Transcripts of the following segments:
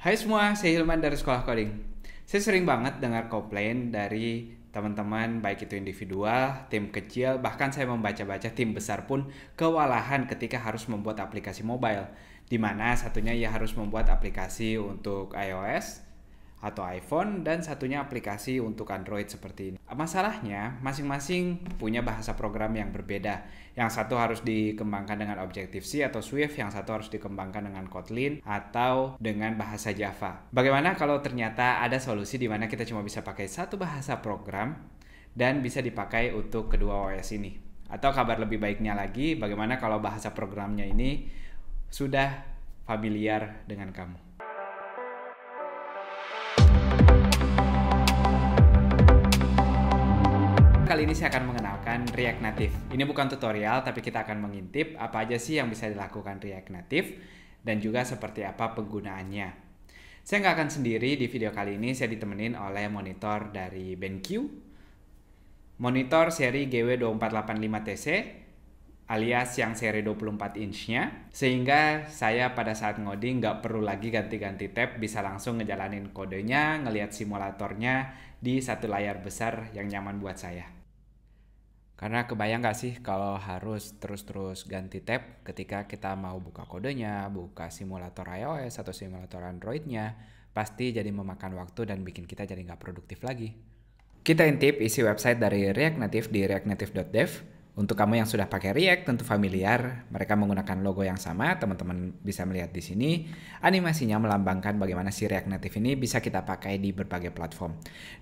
Hai semua, saya Hilman dari Sekolah Coding. Saya sering banget dengar komplain dari teman-teman, baik itu individual, tim kecil, bahkan saya membaca-baca tim besar pun kewalahan ketika harus membuat aplikasi mobile. Di mana satunya ia harus membuat aplikasi untuk iOS atau iPhone dan satunya aplikasi untuk Android seperti ini. Masalahnya, masing-masing punya bahasa program yang berbeda. Yang satu harus dikembangkan dengan Objective-C atau Swift, yang satu harus dikembangkan dengan Kotlin atau dengan bahasa Java. Bagaimana kalau ternyata ada solusi di mana kita cuma bisa pakai satu bahasa program dan bisa dipakai untuk kedua OS ini? Atau kabar lebih baiknya lagi, bagaimana kalau bahasa programnya ini sudah familiar dengan kamu? Kali ini saya akan mengenalkan React Native. Ini bukan tutorial, tapi kita akan mengintip apa aja sih yang bisa dilakukan React Native dan juga seperti apa penggunaannya. Saya nggak akan sendiri di video kali ini, saya ditemenin oleh monitor dari BenQ, monitor seri GW2485TC, alias yang seri 24 inch-nya, sehingga saya pada saat ngoding nggak perlu lagi ganti-ganti tab, bisa langsung ngejalanin kodenya, ngelihat simulatornya di satu layar besar yang nyaman buat saya. Karena kebayang nggak sih kalau harus terus-terus ganti tab ketika kita mau buka kodenya, buka simulator iOS atau simulator Android-nya, pasti jadi memakan waktu dan bikin kita jadi nggak produktif lagi. Kita intip isi website dari React Native di reactnative.dev. Untuk kamu yang sudah pakai React tentu familiar, mereka menggunakan logo yang sama, teman-teman bisa melihat di sini. Animasinya melambangkan bagaimana si React Native ini bisa kita pakai di berbagai platform.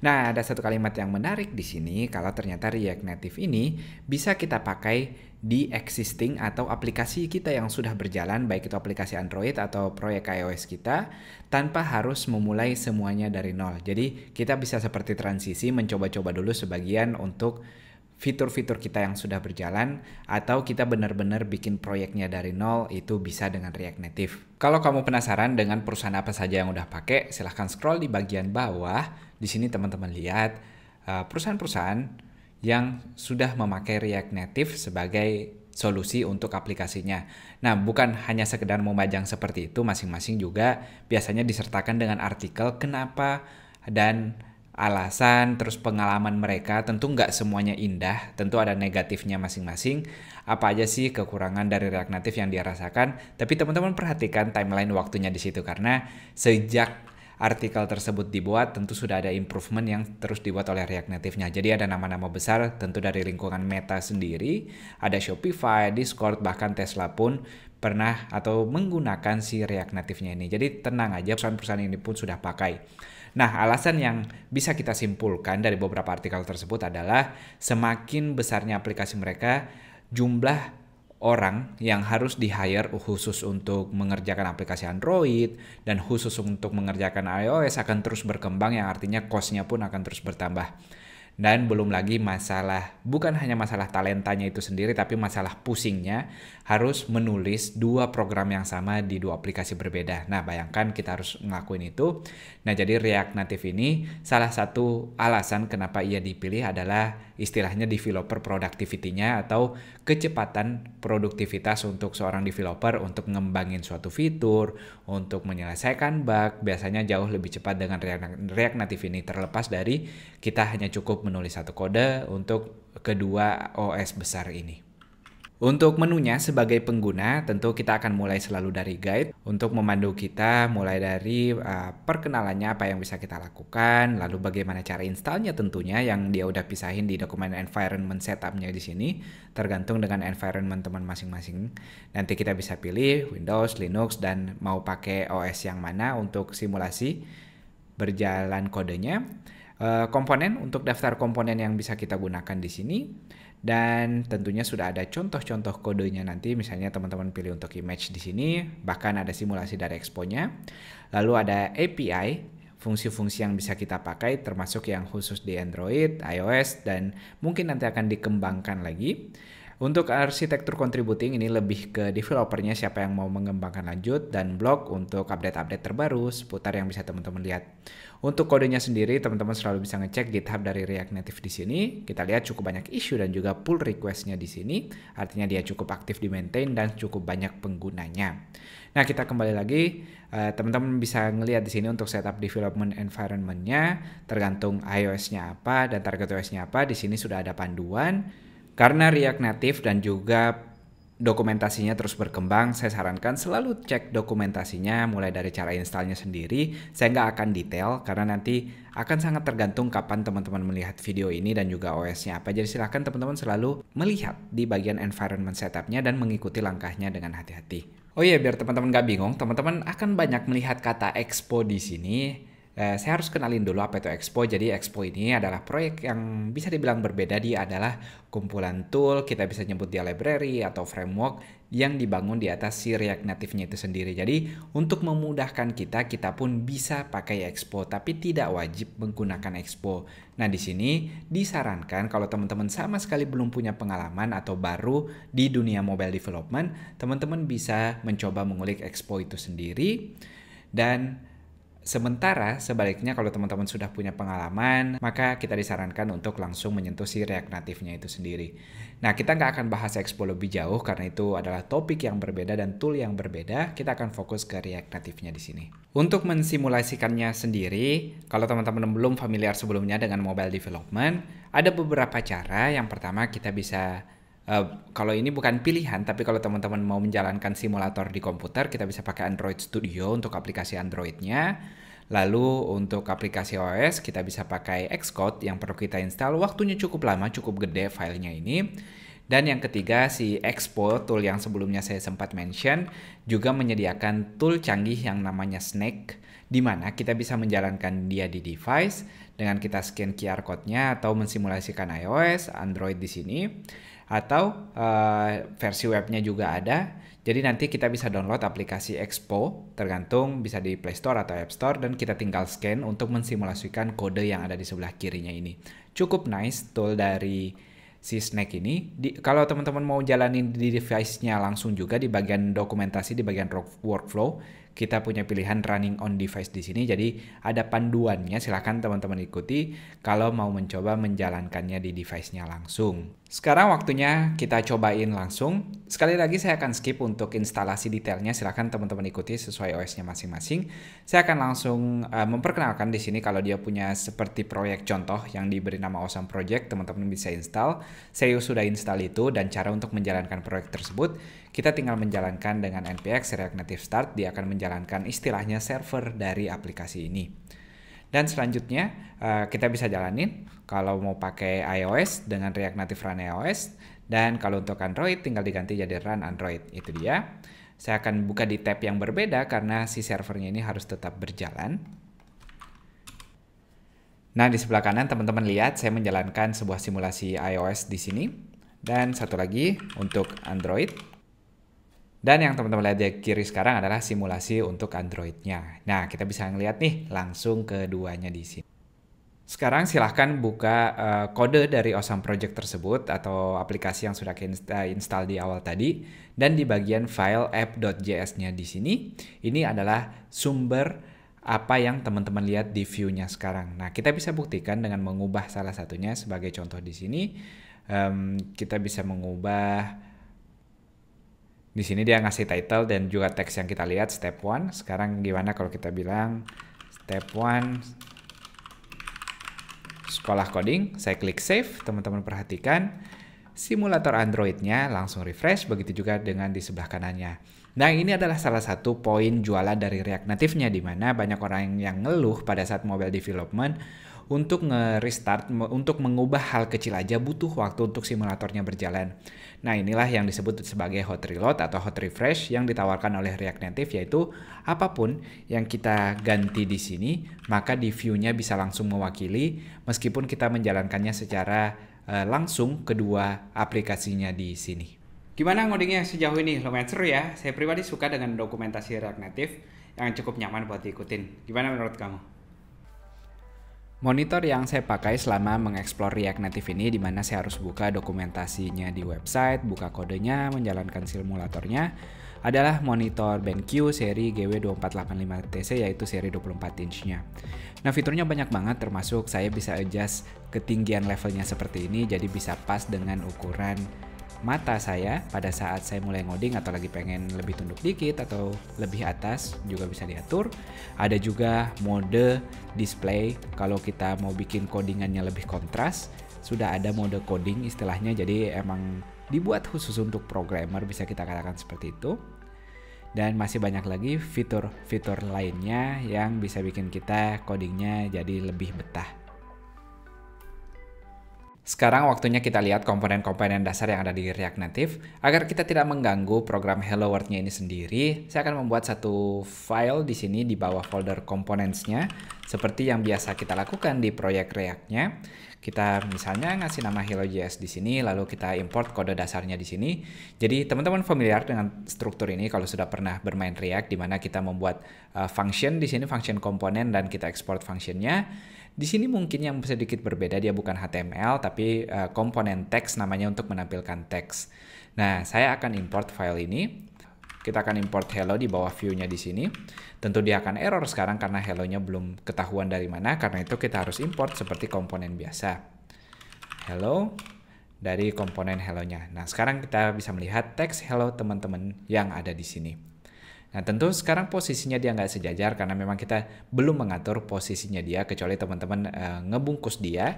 Nah, ada satu kalimat yang menarik di sini, kalau ternyata React Native ini bisa kita pakai di existing atau aplikasi kita yang sudah berjalan, baik itu aplikasi Android atau proyek iOS kita, tanpa harus memulai semuanya dari nol. Jadi, kita bisa seperti transisi, mencoba-coba dulu sebagian untuk fitur-fitur kita yang sudah berjalan, atau kita benar-benar bikin proyeknya dari nol, itu bisa dengan React Native. Kalau kamu penasaran dengan perusahaan apa saja yang udah pakai, silahkan scroll di bagian bawah. Di sini teman-teman lihat perusahaan-perusahaan yang sudah memakai React Native sebagai solusi untuk aplikasinya. Nah, bukan hanya sekedar memajang seperti itu, masing-masing juga biasanya disertakan dengan artikel kenapa dan alasan, terus pengalaman mereka. Tentu nggak semuanya indah, tentu ada negatifnya masing-masing. Apa aja sih kekurangan dari React Native yang dia rasakan, tapi teman-teman perhatikan timeline waktunya di situ, karena sejak artikel tersebut dibuat, tentu sudah ada improvement yang terus dibuat oleh React Native-nya. Jadi ada nama-nama besar, tentu dari lingkungan Meta sendiri, ada Shopify, Discord, bahkan Tesla pun pernah atau menggunakan si React Native-nya ini. Jadi tenang aja, perusahaan-perusahaan ini pun sudah pakai. Nah, alasan yang bisa kita simpulkan dari beberapa artikel tersebut adalah semakin besarnya aplikasi mereka, jumlah orang yang harus di-hire khusus untuk mengerjakan aplikasi Android dan khusus untuk mengerjakan iOS akan terus berkembang, yang artinya cost-nya pun akan terus bertambah. Dan belum lagi masalah, bukan hanya masalah talentanya itu sendiri, tapi masalah pusingnya harus menulis dua program yang sama di dua aplikasi berbeda. Nah, bayangkan kita harus ngelakuin itu. Nah, jadi React Native ini salah satu alasan kenapa ia dipilih adalah istilahnya developer productivity-nya atau kecepatan produktivitas untuk seorang developer untuk ngembangin suatu fitur, untuk menyelesaikan bug, biasanya jauh lebih cepat dengan React Native ini, terlepas dari kita hanya cukup menulis satu kode untuk kedua OS besar ini. Untuk menunya sebagai pengguna, tentu kita akan mulai selalu dari guide untuk memandu kita mulai dari perkenalannya, apa yang bisa kita lakukan, lalu bagaimana cara installnya tentunya yang dia udah pisahin di dokumen environment setupnya di sini, tergantung dengan environment teman masing-masing. Nanti kita bisa pilih Windows, Linux, dan mau pakai OS yang mana untuk simulasi berjalan kodenya. Komponen, untuk daftar komponen yang bisa kita gunakan di sini, dan tentunya sudah ada contoh-contoh kodenya nanti, misalnya teman-teman pilih untuk image di sini, bahkan ada simulasi dari expo-nya. Lalu ada API, fungsi-fungsi yang bisa kita pakai termasuk yang khusus di Android, iOS, dan mungkin nanti akan dikembangkan lagi. Untuk arsitektur contributing ini lebih ke developernya siapa yang mau mengembangkan lanjut, dan blog untuk update-update terbaru seputar yang bisa teman-teman lihat. Untuk kodenya sendiri teman-teman selalu bisa ngecek GitHub dari React Native di sini. Kita lihat cukup banyak issue dan juga pull request-nya di sini. Artinya dia cukup aktif di maintain dan cukup banyak penggunanya. Nah, kita kembali lagi, teman-teman bisa ngelihat di sini untuk setup development environment-nya, tergantung iOS-nya apa dan target OS-nya apa. Di sini sudah ada panduan. Karena React Native dan juga dokumentasinya terus berkembang, saya sarankan selalu cek dokumentasinya mulai dari cara installnya sendiri. Saya nggak akan detail karena nanti akan sangat tergantung kapan teman-teman melihat video ini dan juga OS-nya apa. Jadi silahkan teman-teman selalu melihat di bagian environment setup-nya dan mengikuti langkahnya dengan hati-hati. Oh iya, biar teman-teman nggak bingung, teman-teman akan banyak melihat kata Expo di sini. Saya harus kenalin dulu apa itu Expo. Jadi Expo ini adalah proyek yang bisa dibilang berbeda. Dia adalah kumpulan tool, kita bisa nyebut dia library atau framework yang dibangun di atas si React Native-nya itu sendiri. Jadi untuk memudahkan kita pun bisa pakai Expo, tapi tidak wajib menggunakan Expo. Nah, di sini disarankan kalau teman-teman sama sekali belum punya pengalaman atau baru di dunia mobile development, teman-teman bisa mencoba mengulik Expo itu sendiri. Dan sementara sebaliknya kalau teman-teman sudah punya pengalaman, maka kita disarankan untuk langsung menyentuh si React Native-nya itu sendiri. Nah, kita nggak akan bahas Expo lebih jauh karena itu adalah topik yang berbeda dan tool yang berbeda. Kita akan fokus ke React Native-nya di sini. Untuk mensimulasikannya sendiri, kalau teman-teman belum familiar sebelumnya dengan mobile development, ada beberapa cara. Yang pertama kita bisa kalau ini bukan pilihan, tapi kalau teman-teman mau menjalankan simulator di komputer, kita bisa pakai Android Studio untuk aplikasi Android-nya. Lalu untuk aplikasi OS, kita bisa pakai Xcode yang perlu kita install. Waktunya cukup lama, cukup gede filenya ini. Dan yang ketiga, si Expo, tool yang sebelumnya saya sempat mention, juga menyediakan tool canggih yang namanya Snake, di mana kita bisa menjalankan dia di device dengan kita scan QR code-nya atau mensimulasikan iOS, Android di sini. Atau versi webnya juga ada. Jadi nanti kita bisa download aplikasi Expo, tergantung bisa di Play Store atau App Store, dan kita tinggal scan untuk mensimulasikan kode yang ada di sebelah kirinya ini. Cukup nice tool dari si Snake ini. Kalau teman-teman mau jalanin di device-nya langsung juga di bagian dokumentasi, di bagian workflow, kita punya pilihan running on device di sini. Jadi ada panduannya, silahkan teman-teman ikuti kalau mau mencoba menjalankannya di device-nya langsung. Sekarang waktunya kita cobain langsung. Sekali lagi saya akan skip untuk instalasi detailnya, silahkan teman-teman ikuti sesuai OS-nya masing-masing. Saya akan langsung memperkenalkan di sini kalau dia punya seperti proyek contoh yang diberi nama Awesome Project, teman-teman bisa install. Saya sudah install itu, dan cara untuk menjalankan proyek tersebut, kita tinggal menjalankan dengan npx React Native Start. Dia akan menjalankan istilahnya server dari aplikasi ini. Dan selanjutnya kita bisa jalanin kalau mau pakai iOS dengan React Native Run iOS, dan kalau untuk Android tinggal diganti jadi Run Android. Itu dia. Saya akan buka di tab yang berbeda karena si servernya ini harus tetap berjalan. Nah, di sebelah kanan teman-teman lihat saya menjalankan sebuah simulasi iOS di sini, dan satu lagi untuk Android. Dan yang teman-teman lihat di kiri sekarang adalah simulasi untuk Android-nya. Nah, kita bisa ngeliat nih langsung keduanya di sini. Sekarang silahkan buka kode dari Awesome Project tersebut atau aplikasi yang sudah kita install di awal tadi. Dan di bagian file app.js-nya di sini, ini adalah sumber apa yang teman-teman lihat di view-nya sekarang. Nah, kita bisa buktikan dengan mengubah salah satunya. Sebagai contoh di sini, kita bisa mengubah. Di sini dia ngasih title dan juga teks yang kita lihat step 1. Sekarang gimana kalau kita bilang step 1 sekolah coding. Saya klik save, teman-teman perhatikan simulator Android-nya langsung refresh, begitu juga dengan di sebelah kanannya. Nah, ini adalah salah satu poin jualan dari React Native-nya, di mana banyak orang yang ngeluh pada saat mobile development untuk nge-restart, untuk mengubah hal kecil aja butuh waktu untuk simulatornya berjalan. Nah, inilah yang disebut sebagai hot reload atau hot refresh yang ditawarkan oleh React Native, yaitu apapun yang kita ganti di sini, maka di view-nya bisa langsung mewakili meskipun kita menjalankannya secara langsung kedua aplikasinya di sini. Gimana ngodingnya sejauh ini? Lumayan seru ya. Saya pribadi suka dengan dokumentasi React Native yang cukup nyaman buat diikutin. Gimana menurut kamu? Monitor yang saya pakai selama mengeksplor React Native ini, di mana saya harus buka dokumentasinya di website, buka kodenya, menjalankan simulatornya, adalah monitor BenQ seri GW2485TC, yaitu seri 24 inch-nya. Nah, fiturnya banyak banget, termasuk saya bisa adjust ketinggian levelnya seperti ini, jadi bisa pas dengan ukuran mata saya pada saat saya mulai ngoding atau lagi pengen lebih tunduk dikit atau lebih atas juga bisa diatur. Ada juga mode display kalau kita mau bikin codingannya lebih kontras, sudah ada mode coding istilahnya, jadi emang dibuat khusus untuk programmer, bisa kita katakan seperti itu. Dan masih banyak lagi fitur-fitur lainnya yang bisa bikin kita codingnya jadi lebih betah. Sekarang waktunya kita lihat komponen-komponen dasar yang ada di React Native. Agar kita tidak mengganggu program Hello World-nya ini sendiri, saya akan membuat satu file di sini di bawah folder components-nya, seperti yang biasa kita lakukan di proyek React-nya. Kita misalnya ngasih nama hello.js di sini, lalu kita import kode dasarnya di sini. Jadi teman-teman familiar dengan struktur ini kalau sudah pernah bermain React, di mana kita membuat function di sini, function komponen, dan kita export functionnya. Di sini mungkin yang sedikit berbeda, dia bukan HTML tapi komponen teks namanya untuk menampilkan teks. Nah, saya akan import file ini. Kita akan import hello di bawah view-nya di sini. Tentu dia akan error sekarang karena hello-nya belum ketahuan dari mana. Karena itu kita harus import seperti komponen biasa. Hello dari komponen hello-nya. Nah, sekarang kita bisa melihat teks hello teman-teman yang ada di sini. Nah, tentu sekarang posisinya dia nggak sejajar karena memang kita belum mengatur posisinya dia, kecuali teman-teman ngebungkus dia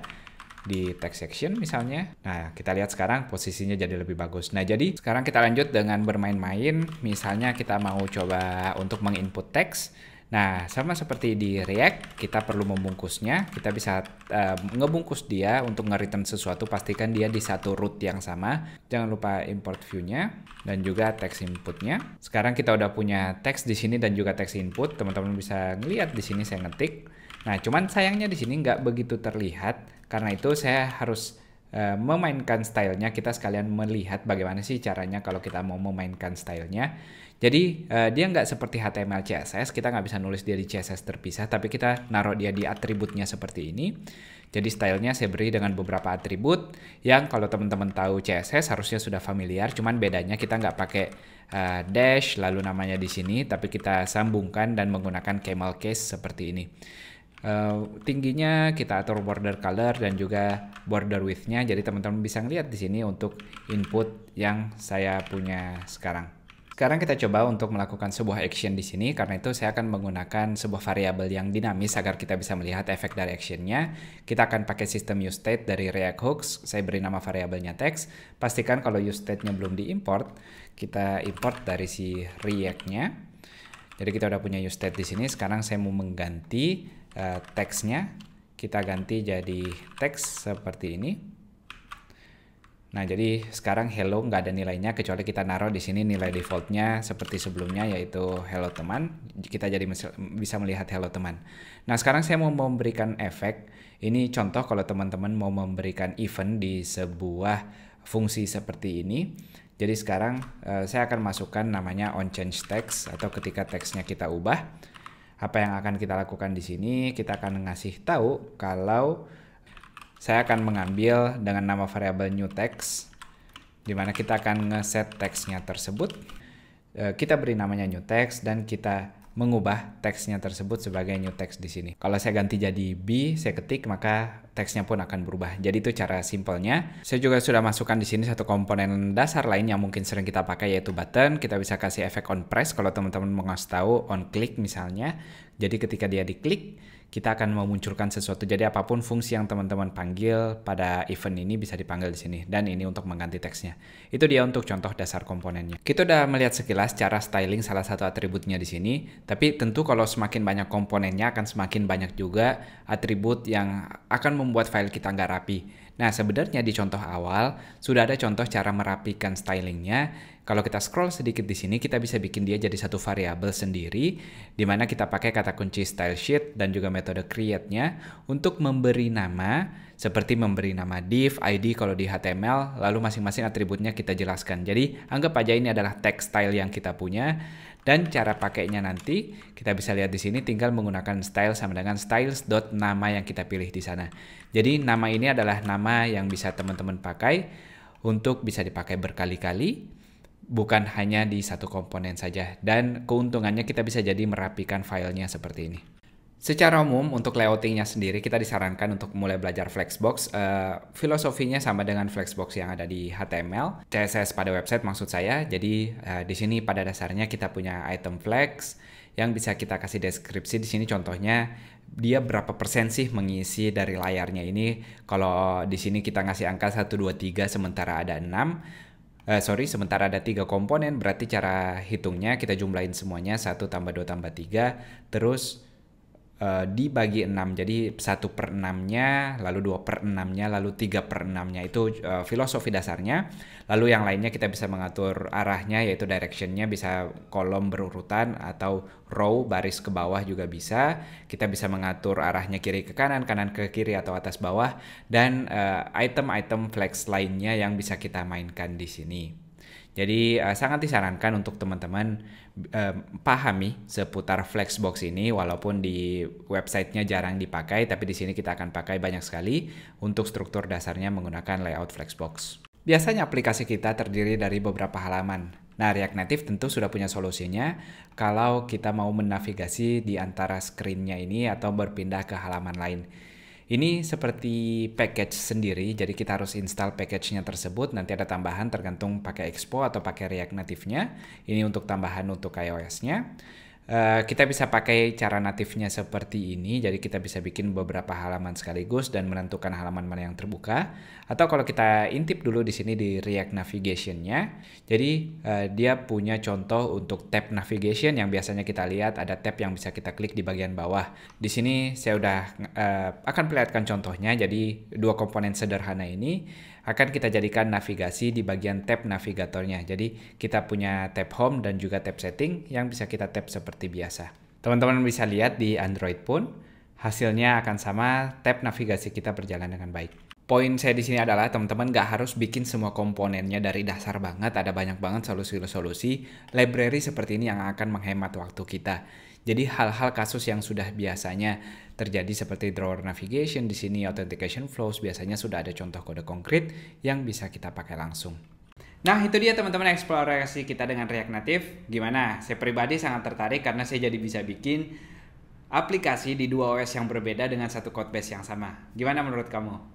di text section misalnya. Nah, kita lihat sekarang posisinya jadi lebih bagus. Nah, jadi sekarang kita lanjut dengan bermain-main. Misalnya kita mau coba untuk menginput teks. Nah, sama seperti di React, kita perlu membungkusnya. Kita bisa ngebungkus dia untuk nge-return sesuatu. Pastikan dia di satu root yang sama. Jangan lupa import view-nya dan juga text input-nya. Sekarang kita udah punya teks di sini dan juga text input. Teman-teman bisa ngelihat di sini saya ngetik. Nah, cuman sayangnya di sini nggak begitu terlihat. Karena itu saya harus memainkan stylenya. Kita sekalian melihat bagaimana sih caranya kalau kita mau memainkan stylenya. Jadi dia nggak seperti HTML CSS, kita nggak bisa nulis dia di CSS terpisah, tapi kita naruh dia di atributnya seperti ini. Jadi stylenya saya beri dengan beberapa atribut yang kalau teman-teman tahu CSS harusnya sudah familiar, cuman bedanya kita nggak pakai dash lalu namanya di sini, tapi kita sambungkan dan menggunakan camel case seperti ini. Tingginya kita atur border color dan juga border width-nya, jadi teman-teman bisa ngeliat di sini untuk input yang saya punya sekarang. Sekarang kita coba untuk melakukan sebuah action di sini, karena itu saya akan menggunakan sebuah variabel yang dinamis agar kita bisa melihat efek dari actionnya. Kita akan pakai sistem useState dari React Hooks, saya beri nama variabelnya text. Pastikan kalau useState-nya belum diimport, kita import dari si React-nya. Jadi kita udah punya useState di sini, sekarang saya mau mengganti teksnya. Kita ganti jadi teks seperti ini. Nah, jadi sekarang hello nggak ada nilainya kecuali kita naruh di sini nilai defaultnya seperti sebelumnya, yaitu hello teman. Kita jadi bisa melihat hello teman. Nah, sekarang saya mau memberikan efek. Ini contoh kalau teman-teman mau memberikan event di sebuah fungsi seperti ini. Jadi sekarang saya akan masukkan namanya onChangeText, atau ketika teksnya kita ubah. Apa yang akan kita lakukan di sini? Kita akan ngasih tahu kalau saya akan mengambil dengan nama variabel newText, di mana kita akan ngeset teksnya tersebut. Kita beri namanya newText dan kita mengubah teksnya tersebut sebagai newText di sini. Kalau saya ganti jadi B, saya ketik, maka teksnya pun akan berubah. Jadi itu cara simpelnya. Saya juga sudah masukkan di sini satu komponen dasar lain yang mungkin sering kita pakai, yaitu button. Kita bisa kasih efek on press kalau teman-teman mau ngasih tahu on click misalnya. Jadi ketika dia diklik, kita akan memunculkan sesuatu. Jadi apapun fungsi yang teman-teman panggil pada event ini bisa dipanggil di sini. Dan ini untuk mengganti teksnya. Itu dia untuk contoh dasar komponennya. Kita udah melihat sekilas cara styling salah satu atributnya di sini. Tapi tentu kalau semakin banyak komponennya akan semakin banyak juga atribut yang akan membuat file kita nggak rapi. Nah, sebenarnya di contoh awal sudah ada contoh cara merapikan stylingnya. Kalau kita scroll sedikit di sini, kita bisa bikin dia jadi satu variabel sendiri, di mana kita pakai kata kunci style sheet dan juga metode create-nya untuk memberi nama, seperti memberi nama div, ID kalau di HTML, lalu masing-masing atributnya kita jelaskan. Jadi, anggap aja ini adalah text style yang kita punya. Dan cara pakainya nanti kita bisa lihat di sini tinggal menggunakan style sama dengan styles.nama yang kita pilih di sana. Jadi nama ini adalah nama yang bisa teman-teman pakai untuk bisa dipakai berkali-kali, bukan hanya di satu komponen saja. Dan keuntungannya kita bisa jadi merapikan filenya seperti ini. Secara umum untuk layoutingnya sendiri kita disarankan untuk mulai belajar Flexbox. Filosofinya sama dengan Flexbox yang ada di HTML, CSS pada website maksud saya. Jadi di sini pada dasarnya kita punya item flex yang bisa kita kasih deskripsi di sini. Contohnya dia berapa persen sih mengisi dari layarnya ini. Kalau di sini kita ngasih angka 1, 2, 3 sementara ada 6. Sementara ada 3 komponen, berarti cara hitungnya kita jumlahin semuanya 1 tambah 2 tambah 3, terus dibagi 6, jadi 1/6-nya, lalu 2/6-nya, lalu 3/6-nya, itu filosofi dasarnya. Lalu yang lainnya kita bisa mengatur arahnya, yaitu direction-nya bisa kolom berurutan atau row baris ke bawah juga bisa. Kita bisa mengatur arahnya kiri ke kanan, kanan ke kiri atau atas bawah, dan item-item flex lainnya yang bisa kita mainkan di sini. Jadi sangat disarankan untuk teman-teman pahami seputar Flexbox ini, walaupun di websitenya jarang dipakai, tapi di sini kita akan pakai banyak sekali untuk struktur dasarnya menggunakan layout Flexbox. Biasanya aplikasi kita terdiri dari beberapa halaman. Nah, React Native tentu sudah punya solusinya kalau kita mau menavigasi di antara screen-nya ini atau berpindah ke halaman lain. Ini seperti package sendiri, jadi kita harus install package-nya tersebut. Nanti ada tambahan tergantung pakai Expo atau pakai React Native-nya. Ini untuk tambahan untuk iOS-nya. Kita bisa pakai cara natifnya seperti ini, jadi kita bisa bikin beberapa halaman sekaligus dan menentukan halaman mana yang terbuka. Atau kalau kita intip dulu di sini di React Navigation-nya, jadi dia punya contoh untuk tab navigation yang biasanya kita lihat ada tab yang bisa kita klik di bagian bawah. Di sini saya udah akan perlihatkan contohnya. Jadi dua komponen sederhana ini akan kita jadikan navigasi di bagian tab navigatornya. Jadi kita punya tab home dan juga tab setting yang bisa kita tab seperti biasa. Teman-teman bisa lihat di Android pun hasilnya akan sama, tab navigasi kita berjalan dengan baik. Poin saya di sini adalah teman-teman nggak harus bikin semua komponennya dari dasar banget. Ada banyak banget solusi-solusi library seperti ini yang akan menghemat waktu kita. Jadi hal-hal kasus yang sudah biasanya terjadi seperti drawer navigation, di sini authentication flows, biasanya sudah ada contoh kode konkret yang bisa kita pakai langsung. Nah, itu dia teman-teman eksplorasi kita dengan React Native. Gimana? Saya pribadi sangat tertarik karena saya jadi bisa bikin aplikasi di dua OS yang berbeda dengan satu codebase yang sama. Gimana menurut kamu?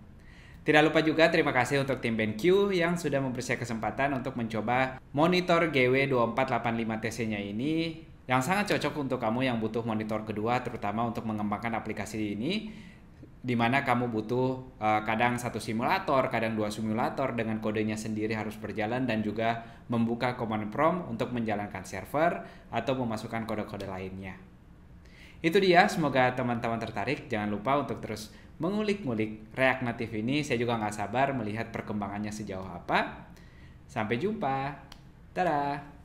Tidak lupa juga terima kasih untuk tim BenQ yang sudah memberi saya kesempatan untuk mencoba monitor GW2485TC-nya ini, yang sangat cocok untuk kamu yang butuh monitor kedua, terutama untuk mengembangkan aplikasi ini, di mana kamu butuh kadang satu simulator, kadang dua simulator dengan kodenya sendiri harus berjalan, dan juga membuka command prompt untuk menjalankan server atau memasukkan kode-kode lainnya. Itu dia, semoga teman-teman tertarik. Jangan lupa untuk terus mengulik-ngulik React Native ini. Saya juga nggak sabar melihat perkembangannya sejauh apa. Sampai jumpa. Dadah.